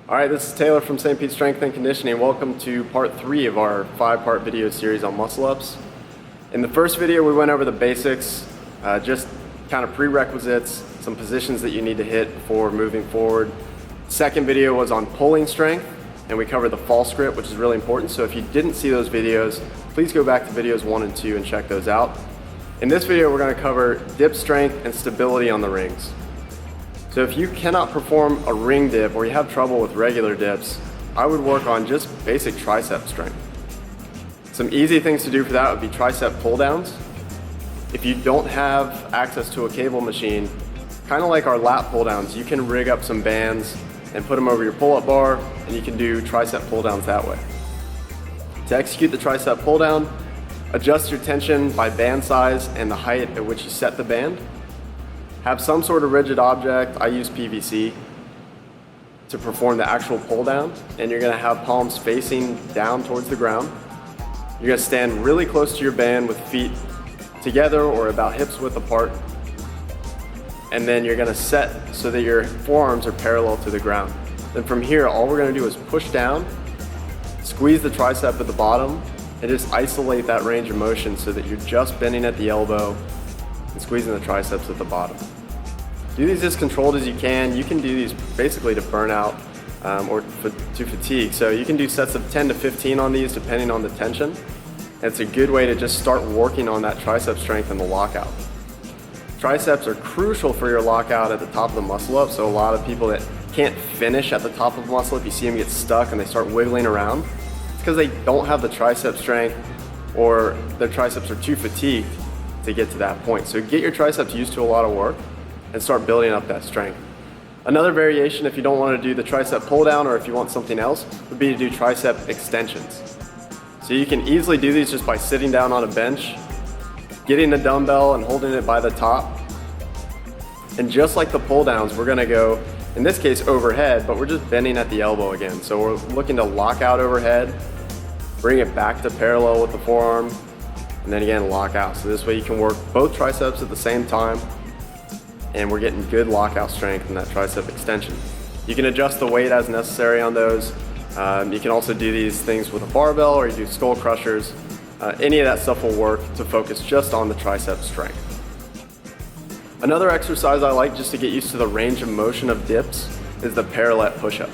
Alright, this is Taylor from St. Pete Strength and Conditioning. Welcome to part 3 of our 5-part video series on muscle ups. In the first video we went over the basics, just kind of prerequisites, some positions that you need to hit before moving forward. Second video was on pulling strength, and we covered the false grip, which is really important. So if you didn't see those videos, please go back to videos 1 and 2 and check those out. In this video we're going to cover dip strength and stability on the rings. So if you cannot perform a ring dip or you have trouble with regular dips, I would work on just basic tricep strength. Some easy things to do for that would be tricep pulldowns. If you don't have access to a cable machine, kind of like our lat pulldowns, you can rig up some bands and put them over your pull-up bar, and you can do tricep pulldowns that way. To execute the tricep pulldown, adjust your tension by band size and the height at which you set the band. Have some sort of rigid object. I use PVC to perform the actual pull down, and you're gonna have palms facing down towards the ground. You're gonna stand really close to your band with feet together or about hips width apart. And then you're gonna set so that your forearms are parallel to the ground. Then from here, all we're gonna do is push down, squeeze the tricep at the bottom, and just isolate that range of motion so that you're just bending at the elbow and squeezing the triceps at the bottom. Do these as controlled as you can. You can do these basically to burnout or to fatigue. So you can do sets of 10 to 15 on these depending on the tension. And it's a good way to just start working on that tricep strength and the lockout. Triceps are crucial for your lockout at the top of the muscle up. So a lot of people that can't finish at the top of the muscle up, you see them get stuck and they start wiggling around. It's because they don't have the tricep strength or their triceps are too fatigued to get to that point. So get your triceps used to a lot of work and start building up that strength. Another variation, if you don't want to do the tricep pull down or if you want something else, would be to do tricep extensions. So you can easily do these just by sitting down on a bench, getting the dumbbell and holding it by the top. And just like the pull downs, we're going to go, in this case, overhead, but we're just bending at the elbow again. So we're looking to lock out overhead, bring it back to parallel with the forearm, and then again lock out. So this way you can work both triceps at the same time, and we're getting good lockout strength in that tricep extension. You can adjust the weight as necessary on those. You can also do these things with a barbell, or you do skull crushers. Any of that stuff will work to focus just on the tricep strength. Another exercise I like just to get used to the range of motion of dips is the parallel push-up.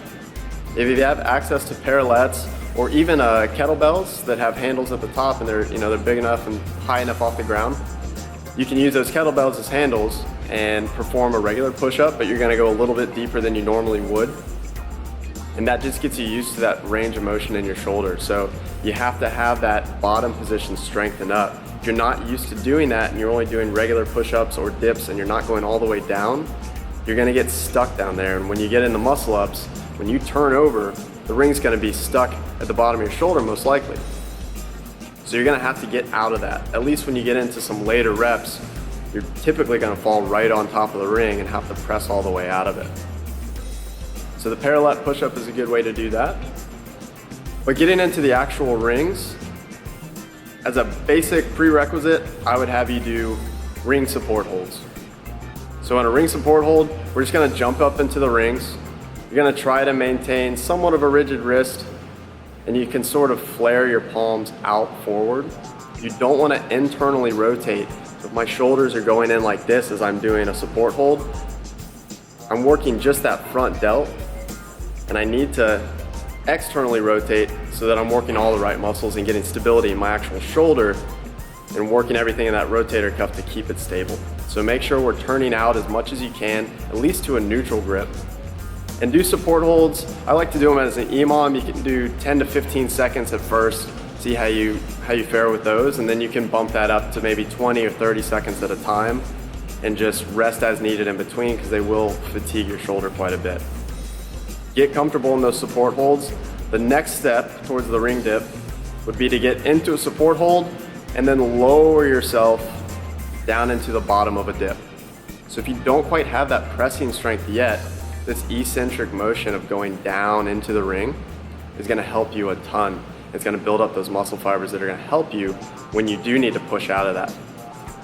If you have access to parallettes or even kettlebells that have handles at the top and they're big enough and high enough off the ground, you can use those kettlebells as handles and perform a regular push-up, but you're gonna go a little bit deeper than you normally would. And that just gets you used to that range of motion in your shoulder. So you have to have that bottom position strengthened up. If you're not used to doing that and you're only doing regular push-ups or dips and you're not going all the way down, you're gonna get stuck down there. And when you get into muscle ups, when you turn over, the ring's gonna be stuck at the bottom of your shoulder most likely. So you're gonna have to get out of that. At least when you get into some later reps, you're typically gonna fall right on top of the ring and have to press all the way out of it. So the parallel push-up is a good way to do that. But getting into the actual rings, as a basic prerequisite, I would have you do ring support holds. So in a ring support hold, we're just gonna jump up into the rings. You're gonna try to maintain somewhat of a rigid wrist, and you can sort of flare your palms out forward. You don't wanna internally rotate. So if my shoulders are going in like this as I'm doing a support hold, I'm working just that front delt, and I need to externally rotate so that I'm working all the right muscles and getting stability in my actual shoulder and working everything in that rotator cuff to keep it stable. So make sure we're turning out as much as you can, at least to a neutral grip. And do support holds. I like to do them as an EMOM. You can do 10 to 15 seconds at first, see how you fare with those, and then you can bump that up to maybe 20 or 30 seconds at a time and just rest as needed in between, because they will fatigue your shoulder quite a bit. Get comfortable in those support holds. The next step towards the ring dip would be to get into a support hold and then lower yourself down into the bottom of a dip. So if you don't quite have that pressing strength yet, this eccentric motion of going down into the ring is gonna help you a ton. It's gonna build up those muscle fibers that are gonna help you when you do need to push out of that.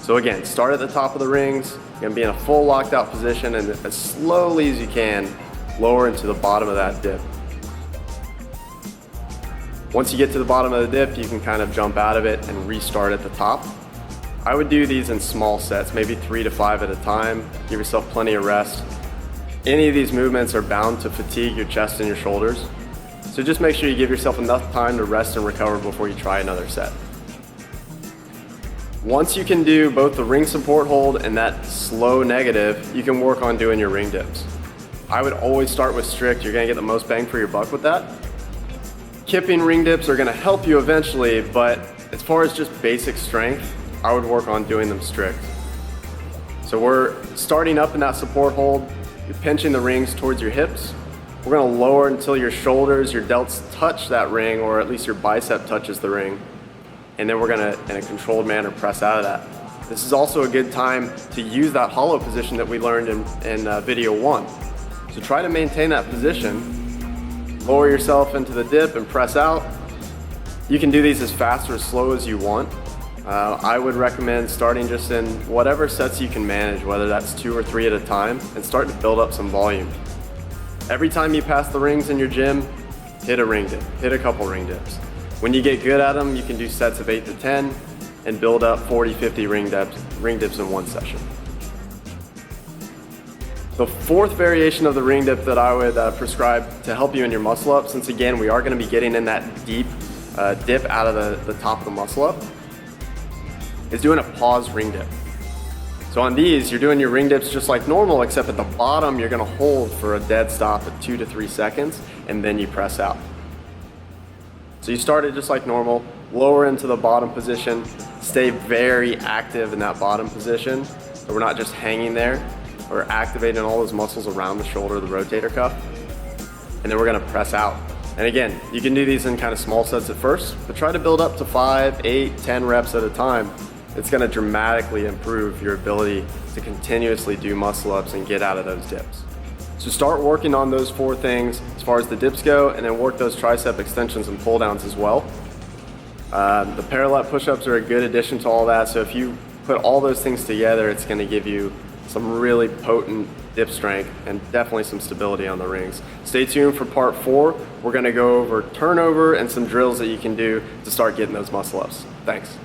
So again, start at the top of the rings. You're gonna be in a full locked out position, and as slowly as you can, lower into the bottom of that dip. Once you get to the bottom of the dip, you can kind of jump out of it and restart at the top. I would do these in small sets, maybe 3 to 5 at a time. Give yourself plenty of rest. Any of these movements are bound to fatigue your chest and your shoulders. So just make sure you give yourself enough time to rest and recover before you try another set. Once you can do both the ring support hold and that slow negative, you can work on doing your ring dips. I would always start with strict. You're gonna get the most bang for your buck with that. Kipping ring dips are gonna help you eventually, but as far as just basic strength, I would work on doing them strict. So we're starting up in that support hold. You're pinching the rings towards your hips. We're gonna lower until your shoulders, your delts touch that ring, or at least your bicep touches the ring. And then we're gonna, in a controlled manner, press out of that. This is also a good time to use that hollow position that we learned in video 1. So try to maintain that position. Lower yourself into the dip and press out. You can do these as fast or as slow as you want. I would recommend starting just in whatever sets you can manage, whether that's 2 or 3 at a time, and start to build up some volume. Every time you pass the rings in your gym, hit a ring dip, hit a couple ring dips. When you get good at them, you can do sets of 8 to 10 and build up 40, 50 ring dips in one session. The fourth variation of the ring dip that I would prescribe to help you in your muscle up, since again, we are gonna be getting in that deep dip out of the top of the muscle up, is doing a pause ring dip. So on these, you're doing your ring dips just like normal, except at the bottom, you're gonna hold for a dead stop at 2 to 3 seconds, and then you press out. So you start it just like normal, lower into the bottom position, stay very active in that bottom position, so we're not just hanging there, we're activating all those muscles around the shoulder, the rotator cuff, and then we're gonna press out. And again, you can do these in kind of small sets at first, but try to build up to 5, 8, 10 reps at a time. It's gonna dramatically improve your ability to continuously do muscle ups and get out of those dips. So start working on those 4 things as far as the dips go, and then work those tricep extensions and pull downs as well. The parallel push-ups are a good addition to all that, so if you put all those things together, it's gonna give you some really potent dip strength and definitely some stability on the rings. Stay tuned for part 4. We're gonna go over turnover and some drills that you can do to start getting those muscle ups. Thanks.